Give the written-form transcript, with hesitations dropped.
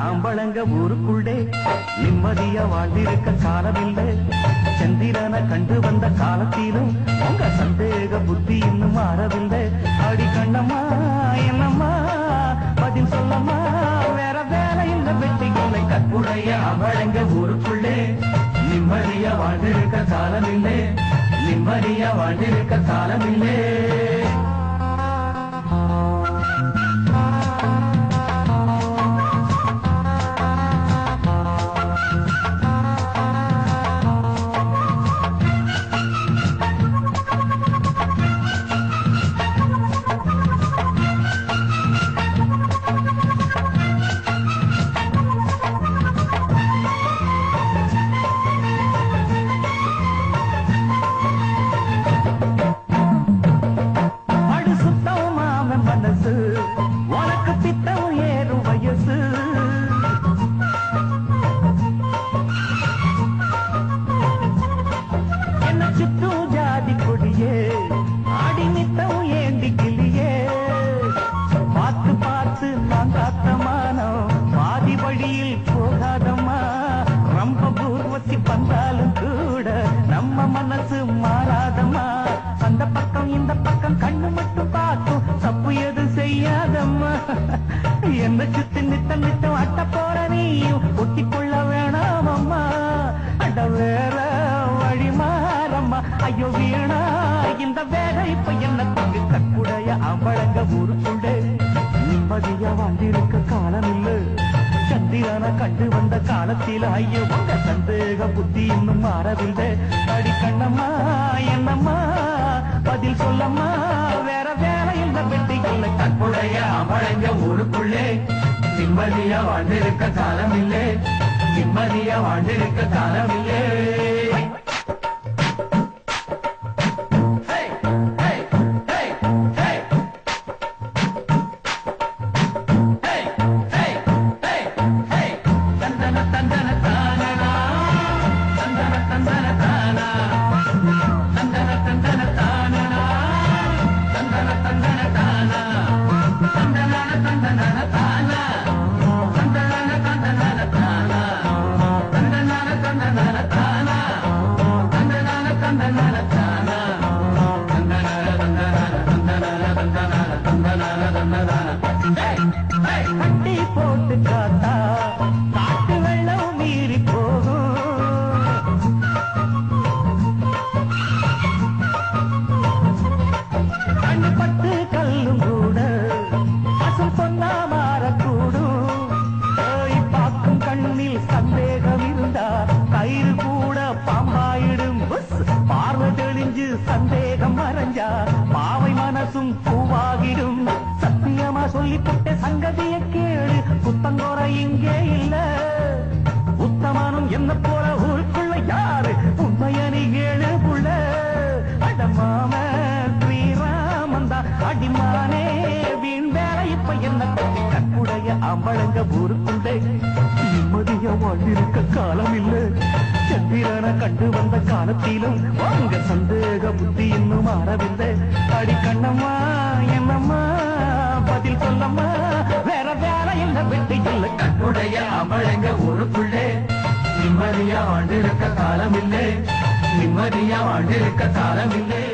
அம்பளங்க ஊருக்குள்ளே நிம்மதியா வாழ்ந்திருக்க காலமில்லை. சந்திரனை கண்டு வந்த காலத்திலும் உங்க சந்தேக புத்தி இன்னும் மாறவில்லை. அடி கண்ணம்மா என்னம்மா பதில் சொல்லம்மா, வேற வேலை இந்த வெட்டிகளை. கற்புடைய அம்பளங்க ஊருக்குள்ளே நிம்மதியா வாழ்ந்திருக்க காலமில்லை, நிம்மதியா வாழ்ந்திருக்க காலமில்லை. உனக்கு பித்தம் ஏறும் வயசு, என்ன சுத்தும் ஜாதி கொடியே ஆடி நித்தம் ஏந்தி கிளியே. பார்த்து பார்த்து நான் காத்தமானோம் பாதி வழியில் போகாதம்மா. ரொம்ப பூர்வசி வந்தாலும் கூட நம்ம மனசு மாறாதம்மா. அந்த பக்கம் இந்த பக்கம் கண்ணு மட்டும் பார்க்கும் தப்பு எது செய்யாதம்மா. என்ன சுத்தி நித்தம் நித்தம் அட்ட போற நீயும் ஒட்டிக்கொள்ள வேணாமம்மா. அட வேற வழி மாறம்மா. ஐயோ வீணா இந்த வேலை இப்ப என்னத்துக்கு. கற்புடைய அம்பளங்க ஊருக்குள்ளே நிம்மதியா வாழ்ந்திருக்க காலம் இல்லை. சந்திரனை கண்டு வந்த காலத்தில் ஐயோ உங்க சந்தேக புத்தி இன்னும் மாறவில்லை. அடி கண்ணம்மா என்னம்மா பதில் சொல்லம்மா, வேற வேலை இந்த வெட்டிகளை. கற்புடைய அம்பளங்க ஊருக்குள்ளே நிம்மதியா வாழ்ந்திருக்க காலமில்லை, நிம்மதியா வாழ்ந்திருக்க காலமில்லை. கட்டி போட்டு காத்தா காட்டு வெள்ளம் மீறி போகும். கண்ணு பட்டு கல்லும் கூட அசல் பொன்னா மாறக்கூடும். பார்க்கும் கண்ணில் சந்தேகம் இருந்தா கயிறு கூட பாம்பாயிடும். பார்வை தெளிஞ்சு சந்தேகம் மறைஞ்சா பாவை மனசும் பூவாகிடும். சத்தியமா சொல்லிப்பட்ட சங்கதிய கேளு, புத்தங்கோர இங்கே இல்ல. உத்தமனும் என்ன போல ஊருக்குள்ள யாரு உண்மையனி கேளு புள்ள. அடமாம ஸ்ரீராமந்தா அடிமானே வீண் வேலை இப்ப என்ன. கற்புடைய அம்பளங்க ஊருக்குள்ளே நிம்மதியா வாழ்ந்திருக்க காலம் இல்லை. சந்திரனை கண்டு வந்த காலத்திலும் உங்க சந்தேக புத்தி இன்னும் மாறவில்லை. அடி கண்ணம்மா என்னம்மா பதில் சொல்லம்மா, வேற வேலை இந்த வெட்டி இல்லை. கற்புடைய அம்பளங்க ஊருக்குள்ளே நிம்மதியா வாழ்ந்திருக்க காலம் இல்லை, நிம்மதியா வாழ்ந்திருக்க காலம் இல்லை.